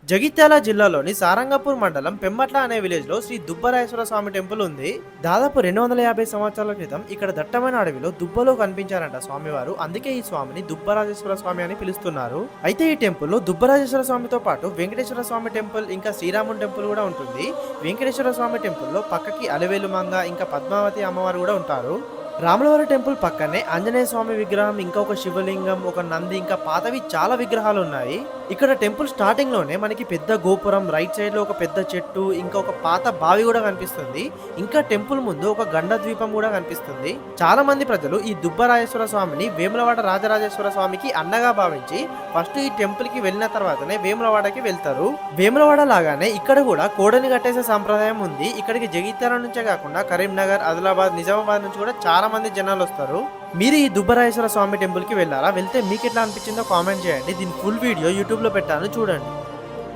జగిత్యాల జిల్లాలోని సారంగపూర్ మండలం పెమ్మట్ల అనే విలేజ్ లో శ్రీ దుబ్బరాజేశ్వర స్వామి టెంపుల్ ఉంది. దాదాపు 250 సంవత్సరాల క్రితం ఇక్కడ దట్టమైన అడవిలో దుబ్బలో కనిపించారంట స్వామివారు. అందుకే ఈ స్వామిని దుబ్బరాజేశ్వర స్వామి అని పిలుస్తున్నారు. అయితే ఈ టెంపుల్ లో దుబ్బరాజేశ్వర స్వామితో పాటు వెంకటేశ్వర స్వామి టెంపుల్ ఇంకా శ్రీరాముని టెంపుల్ కూడా ఉంటుంది. వెంకటేశ్వర స్వామి టెంపుల్ లో పక్కకి అలవేలు మంగ ఇంకా పద్మావతి అమ్మవారు కూడా ఉంటారు. రాములవారి టెంపుల్ పక్కనే ఆంజనేయ స్వామి విగ్రహం, ఇంకా ఒక శివలింగం, ఒక నంది, ఇంకా పాతవి చాలా విగ్రహాలు ఉన్నాయి. ఇక్కడ టెంపుల్ స్టార్టింగ్ లోనే మనకి పెద్ద గోపురం, రైట్ సైడ్ లో ఒక పెద్ద చెట్టు, ఇంకా ఒక పాత బావి కూడా కనిపిస్తుంది. ఇంకా టెంపుల్ ముందు ఒక గండ ద్వీపం కూడా కనిపిస్తుంది. చాలా మంది ప్రజలు ఈ దుబ్బరాజేశ్వర స్వామిని వేములవాడ రాజరాజేశ్వర స్వామికి అన్నగా భావించి ఫస్ట్ ఈ టెంపుల్ కి వెళ్ళిన తర్వాతనే వేములవాడకి వెళ్తారు. వేములవాడ లాగానే ఇక్కడ కూడా కోడని కట్టేసే సంప్రదాయం ఉంది. ఇక్కడికి జగిత్యాల నుంచే కాకుండా కరీంనగర్, ఆదిలాబాద్, నిజామాబాద్ నుంచి కూడా చాలా మంది జనాలు వస్తారు. మీరు ఈ దుబ్బరాజేశ్వర స్వామి టెంపుల్ కి వెళ్ళారా? వెళ్తే మీకు ఎట్లా అనిపించిందో కామెంట్ చేయండి. దీని ఫుల్ వీడియో యూట్యూబ్ లో పెట్టాను, చూడండి.